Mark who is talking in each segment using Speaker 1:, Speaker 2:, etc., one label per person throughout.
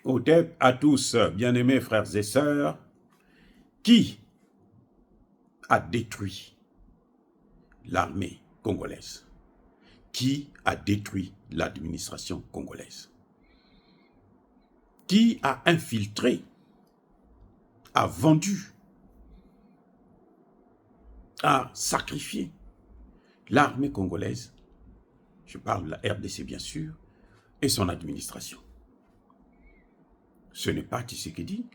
Speaker 1: Otep à tous, bien-aimés frères et sœurs, qui a détruit l'armée congolaise? Qui a détruit l'administration congolaise? Qui a infiltré, a vendu, a sacrifié l'armée congolaise? Je parle de la RDC bien sûr, et son administration. Ce n'est pas Tshisekedi.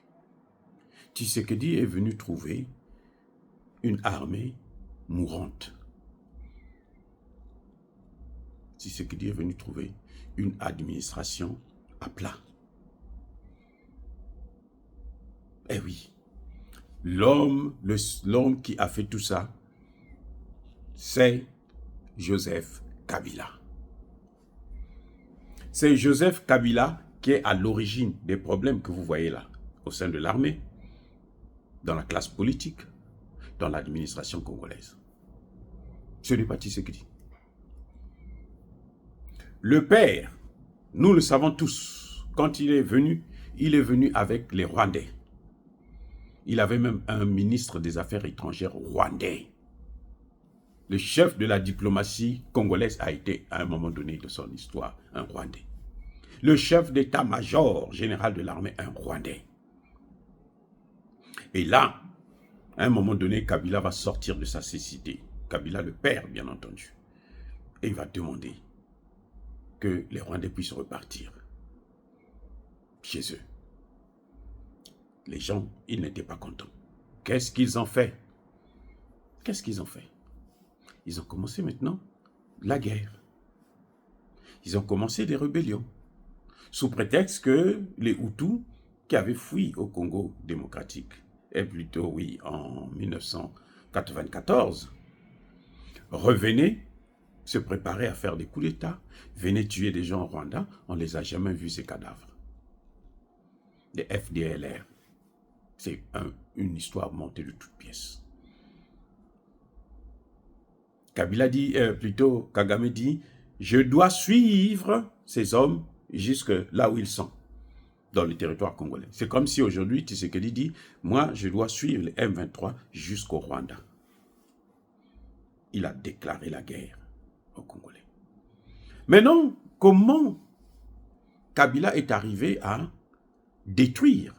Speaker 1: Tshisekedi est venu trouver une armée mourante. Tshisekedi est venu trouver une administration à plat. Eh oui, l'homme qui a fait tout ça, c'est Joseph Kabila. C'est Joseph Kabila qui est à l'origine des problèmes que vous voyez là, au sein de l'armée, dans la classe politique, dans l'administration congolaise. Ce n'est pas Tshisekedi. Le père, nous le savons tous, quand il est venu avec les Rwandais. Il avait même un ministre des Affaires étrangères rwandais. Le chef de la diplomatie congolaise a été, à un moment donné de son histoire, un Rwandais. Le chef d'état-major général de l'armée, un Rwandais. Et là, à un moment donné, Kabila va sortir de sa cécité. Kabila, le père, bien entendu. Et il va demander que les Rwandais puissent repartir chez eux. Les gens, ils n'étaient pas contents. Qu'est-ce qu'ils ont fait? Qu'est-ce qu'ils ont fait? Ils ont commencé maintenant la guerre. Ils ont commencé des rébellions. Sous prétexte que les Hutus qui avaient fui au Congo démocratique, et plutôt, oui, en 1994, revenaient se préparer à faire des coups d'État, venaient tuer des gens au Rwanda, on ne les a jamais vus, ces cadavres. Les FDLR. C'est une histoire montée de toutes pièces. Kabila dit, Kagame dit, je dois suivre ces hommes jusque là où ils sont, dans le territoire congolais. C'est comme si aujourd'hui, Tshisekedi dit, moi, je dois suivre les M23 jusqu'au Rwanda. Il a déclaré la guerre aux Congolais. Mais non, comment Kabila est arrivé à détruire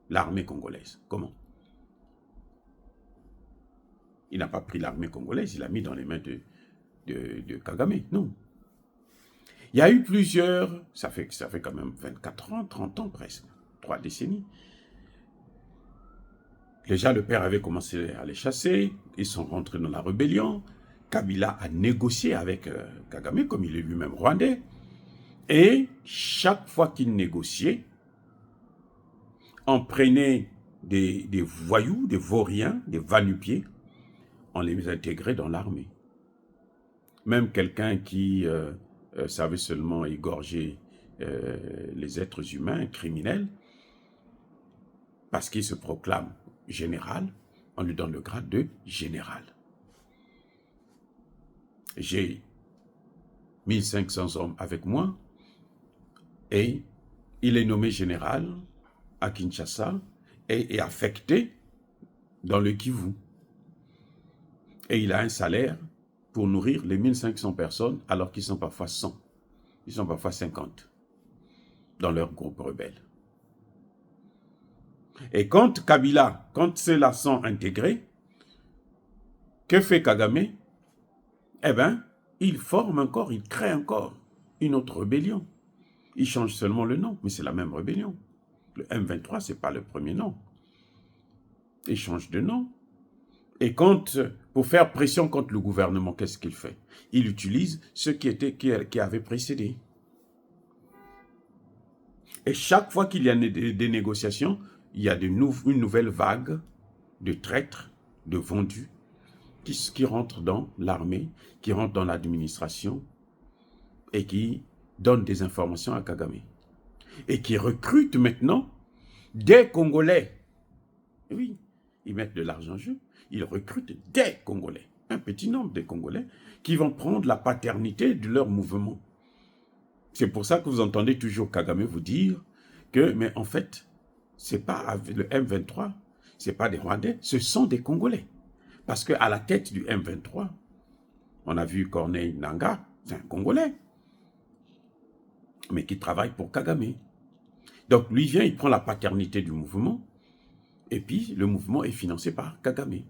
Speaker 1: l'armée congolaise? Comment? Il n'a pas pris l'armée congolaise, il l'a mis dans les mains de Kagame. Non. Il y a eu plusieurs, ça fait quand même 24 ans, 30 ans presque, 3 décennies. Déjà, le père avait commencé à les chasser, ils sont rentrés dans la rébellion. Kabila a négocié avec Kagame, comme il est lui-même rwandais. Et chaque fois qu'il négociait, on prenait des voyous, des vauriens, des va-nu-pieds, on les intégrait dans l'armée. Même quelqu'un qui savait seulement égorger les êtres humains, criminels, parce qu'il se proclame général, on lui donne le grade de général. J'ai 1500 hommes avec moi, et il est nommé général à Kinshasa et est affecté dans le Kivu. Et il a un salaire pour nourrir les 1500 personnes, alors qu'ils sont parfois 100, ils sont parfois 50 dans leur groupe rebelle. Et quand Kabila, quand ceux-là sont intégrés, que fait Kagame? Eh bien, il forme encore, il crée encore une autre rébellion. Il change seulement le nom, mais c'est la même rébellion. Le M23, ce n'est pas le premier nom. Il change de nom. Et pour faire pression contre le gouvernement, qu'est-ce qu'il fait? Il utilise ceux qui avaient précédé. Et chaque fois qu'il y a des négociations, il y a une nouvelle vague de traîtres, de vendus, qui rentrent dans l'armée, qui rentrent dans l'administration et qui donnent des informations à Kagame. Et qui recrutent maintenant des Congolais. Et oui, ils mettent de l'argent en jeu. Ils recrutent des Congolais, un petit nombre de Congolais, qui vont prendre la paternité de leur mouvement. C'est pour ça que vous entendez toujours Kagame vous dire que, mais en fait, c'est pas le M23, c'est pas des Rwandais, ce sont des Congolais. Parce qu'à la tête du M23, on a vu Corneille Nangaa, c'est un Congolais, mais qui travaille pour Kagame. Donc lui vient, il prend la paternité du mouvement, et puis le mouvement est financé par Kagame.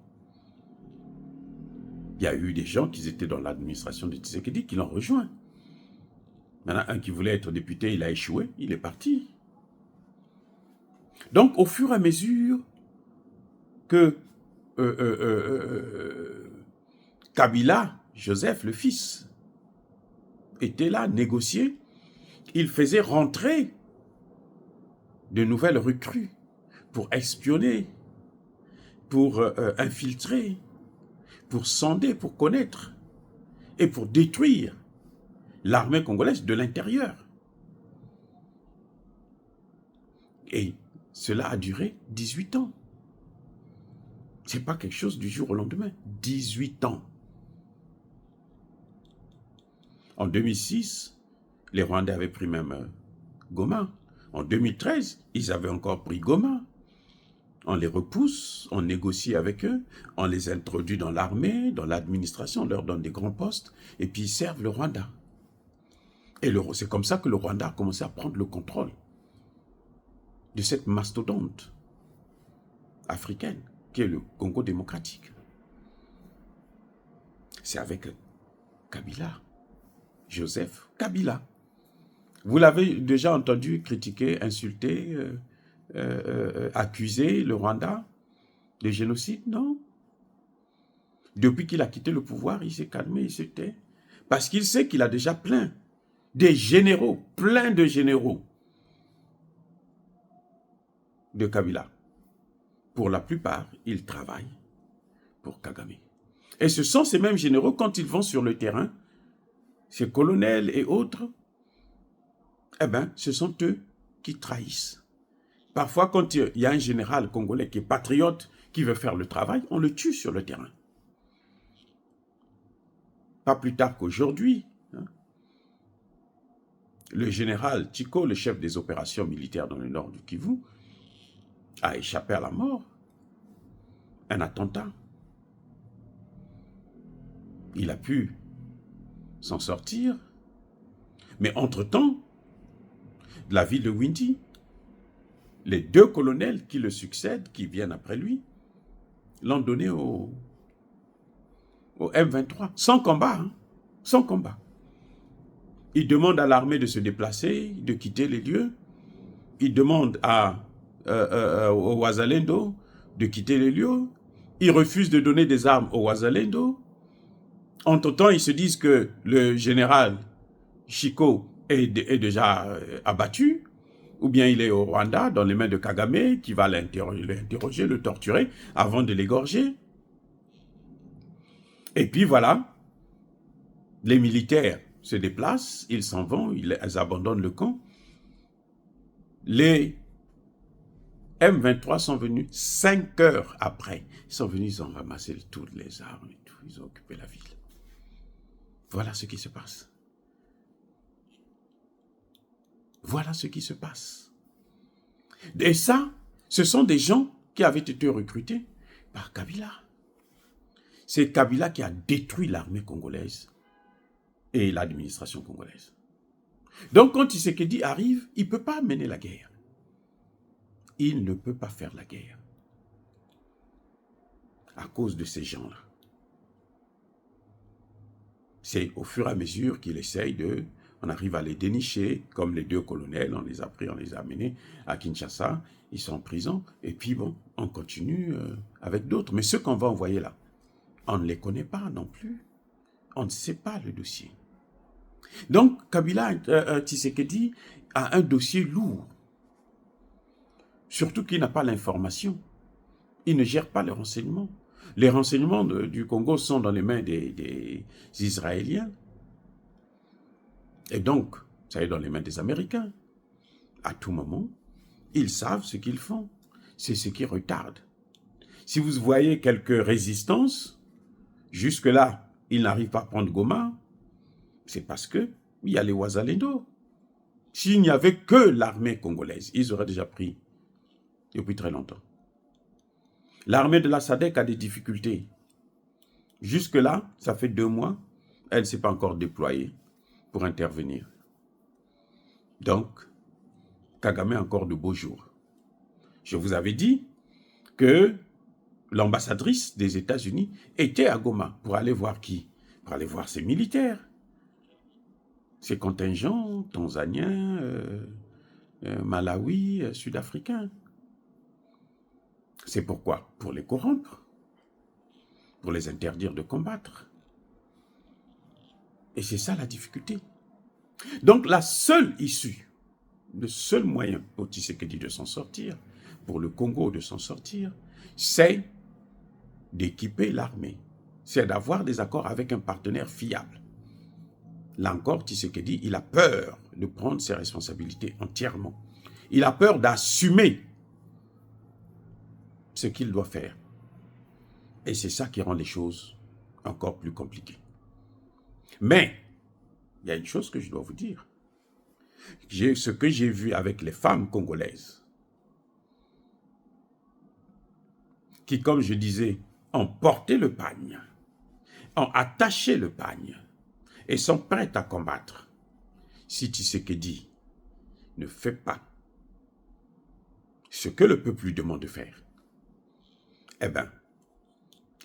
Speaker 1: Il y a eu des gens qui étaient dans l'administration de Tshisekedi qui l'ont rejoint. Maintenant, un qui voulait être député, il a échoué, il est parti. Donc, au fur et à mesure que Kabila, Joseph, le fils, était là, négocié, il faisait rentrer de nouvelles recrues pour espionner, pour infiltrer, pour sonder, pour connaître et pour détruire l'armée congolaise de l'intérieur. Et cela a duré 18 ans. Ce n'est pas quelque chose du jour au lendemain. 18 ans. En 2006, les Rwandais avaient pris même Goma. En 2013, ils avaient encore pris Goma. On les repousse, on négocie avec eux, on les introduit dans l'armée, dans l'administration, on leur donne des grands postes, et puis ils servent le Rwanda. Et c'est comme ça que le Rwanda a commencé à prendre le contrôle de cette mastodonte africaine, qui est le Congo démocratique. C'est avec Kabila, Joseph Kabila. Vous l'avez déjà entendu critiquer, insulter, accuser le Rwanda de génocide? Non. Depuis qu'il a quitté le pouvoir, il s'est calmé, il s'est tait. Parce qu'il sait qu'il a déjà plein de généraux, plein de généraux de Kabila. Pour la plupart, ils travaillent pour Kagame. Et ce sont ces mêmes généraux, quand ils vont sur le terrain, ces colonels et autres, eh bien, ce sont eux qui trahissent. Parfois, quand il y a un général congolais qui est patriote, qui veut faire le travail, on le tue sur le terrain. Pas plus tard qu'aujourd'hui, hein, le général Tchiko, le chef des opérations militaires dans le nord du Kivu, a échappé à la mort. Un attentat. Il a pu s'en sortir. Mais entre-temps, la ville de Windy, les deux colonels qui le succèdent, qui viennent après lui, l'ont donné au M23, sans combat, hein, sans combat. Il demande à l'armée de se déplacer, de quitter les lieux. Il demande au Wazalendo de quitter les lieux. Il refuse de donner des armes au Wazalendo. Entre-temps, ils se disent que le général Chiko est déjà abattu, ou bien il est au Rwanda, dans les mains de Kagame, qui va l'interroger, le torturer, avant de l'égorger. Et puis voilà, les militaires se déplacent, ils s'en vont, ils abandonnent le camp. Les M23 sont venus 5 heures après. Ils sont venus, ils ont ramassé toutes les armes et tout, ils ont occupé la ville. Voilà ce qui se passe. Voilà ce qui se passe. Et ça, ce sont des gens qui avaient été recrutés par Kabila. C'est Kabila qui a détruit l'armée congolaise et l'administration congolaise. Donc quand Tshisekedi arrive, il ne peut pas mener la guerre. Il ne peut pas faire la guerre à cause de ces gens-là. C'est au fur et à mesure qu'il essaye on arrive à les dénicher, comme les deux colonels, on les a pris, on les a amenés à Kinshasa, ils sont en prison, et puis bon, on continue avec d'autres. Mais ceux qu'on va envoyer là, on ne les connaît pas non plus. On ne sait pas le dossier. Donc, Kabila Tshisekedi a un dossier lourd. Surtout qu'il n'a pas l'information. Il ne gère pas les renseignements. Les renseignements du Congo sont dans les mains des Israéliens. Et donc, ça est dans les mains des Américains. À tout moment, ils savent ce qu'ils font. C'est ce qui retarde. Si vous voyez quelques résistances, jusque-là, ils n'arrivent pas à prendre Goma, c'est parce qu'il y a les Wazalendo. S'il n'y avait que l'armée congolaise, ils auraient déjà pris depuis très longtemps. L'armée de la SADC a des difficultés. Jusque-là, ça fait 2 mois, elle ne s'est pas encore déployée pour intervenir. Donc, Kagame a encore de beaux jours. Je vous avais dit que l'ambassadrice des États-Unis était à Goma pour aller voir qui? Pour aller voir ses militaires, ses contingents tanzaniens, Malawi, sud-africains. C'est pourquoi? Pour les corrompre, pour les interdire de combattre. Et c'est ça la difficulté. Donc la seule issue, le seul moyen pour Tshisekedi de s'en sortir, pour le Congo de s'en sortir, c'est d'équiper l'armée. C'est d'avoir des accords avec un partenaire fiable. Là encore, Tshisekedi, il a peur de prendre ses responsabilités entièrement. Il a peur d'assumer ce qu'il doit faire. Et c'est ça qui rend les choses encore plus compliquées. Mais, il y a une chose que je dois vous dire. Ce que j'ai vu avec les femmes congolaises, qui, comme je disais, ont porté le pagne, ont attaché le pagne, et sont prêtes à combattre. Si Tshisekedi ne fait pas ce que le peuple lui demande de faire, eh bien,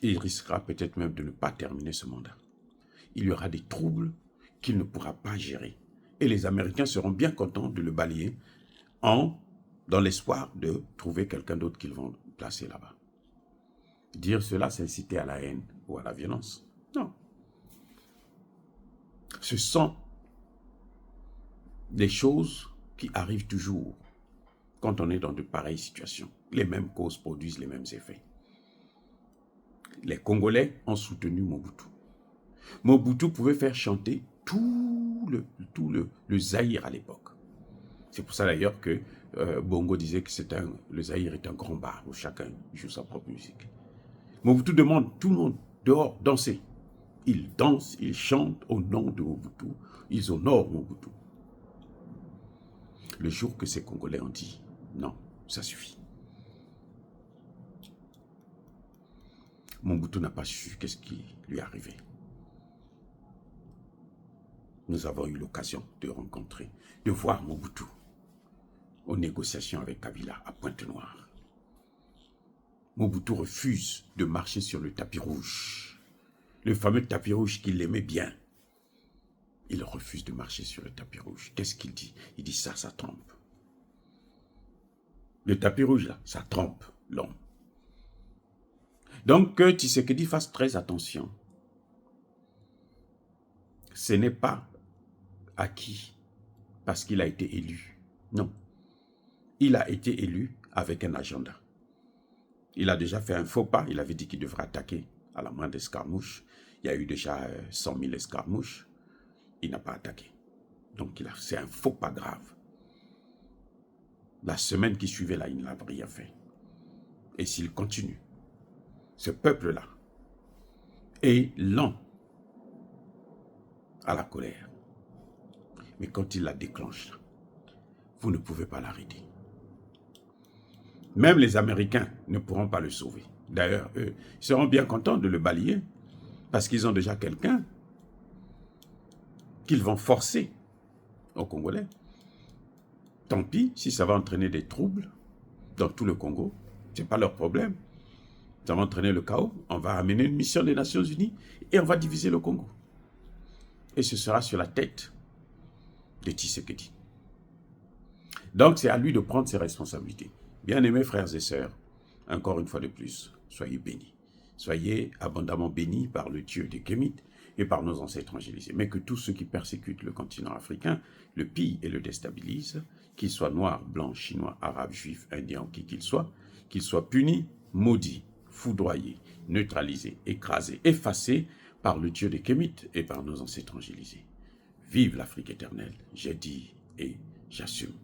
Speaker 1: il risquera peut-être même de ne pas terminer ce mandat. Il y aura des troubles qu'il ne pourra pas gérer. Et les Américains seront bien contents de le balayer dans l'espoir de trouver quelqu'un d'autre qu'ils vont placer là-bas. Dire cela, c'est inciter à la haine ou à la violence. Non. Ce sont des choses qui arrivent toujours quand on est dans de pareilles situations. Les mêmes causes produisent les mêmes effets. Les Congolais ont soutenu Mobutu. Mobutu pouvait faire chanter tout le Zaïre à l'époque. C'est pour ça d'ailleurs que Bongo disait que le Zaïre est un grand bar où chacun joue sa propre musique. Mobutu demande tout le monde dehors danser. Ils dansent, ils chantent au nom de Mobutu. Ils honorent Mobutu. Le jour que ces Congolais ont dit non, ça suffit. Mobutu n'a pas su qu'est-ce qui lui est arrivé. Nous avons eu l'occasion de rencontrer, de voir Mobutu aux négociations avec Kabila à Pointe-Noire. Mobutu refuse de marcher sur le tapis rouge. Le fameux tapis rouge qu'il aimait bien. Il refuse de marcher sur le tapis rouge. Qu'est-ce qu'il dit? Il dit ça trompe. Le tapis rouge là, ça trompe l'homme. Donc que Tshisekedi fasse très attention. Ce n'est pas acquis parce qu'il a été élu. Non. Il a été élu avec un agenda. Il a déjà fait un faux pas. Il avait dit qu'il devrait attaquer à la main d'escarmouches. Il y a eu déjà 100 000 escarmouches. Il n'a pas attaqué. Donc c'est un faux pas grave. La semaine qui suivait là, il n'a rien fait. Et s'il continue, ce peuple-là est lent à la colère. Mais quand il la déclenche, vous ne pouvez pas l'arrêter. Même les Américains ne pourront pas le sauver. D'ailleurs, eux, ils seront bien contents de le balayer parce qu'ils ont déjà quelqu'un qu'ils vont forcer aux Congolais. Tant pis si ça va entraîner des troubles dans tout le Congo. Ce n'est pas leur problème. Ça va entraîner le chaos. On va amener une mission des Nations Unies et on va diviser le Congo. Et ce sera sur la tête de Tshisekedi. Donc c'est à lui de prendre ses responsabilités. Bien-aimés frères et sœurs, encore une fois de plus, soyez bénis. Soyez abondamment bénis par le Dieu des Kémites et par nos ancêtres angélisés. Mais que tous ceux qui persécutent le continent africain le pillent et le déstabilisent, qu'ils soient noirs, blancs, chinois, arabes, juifs, indiens, qui qu'ils soient punis, maudits, foudroyés, neutralisés, écrasés, effacés par le Dieu des Kémites et par nos ancêtres angélisés. Vive l'Afrique éternelle, j'ai dit et j'assume.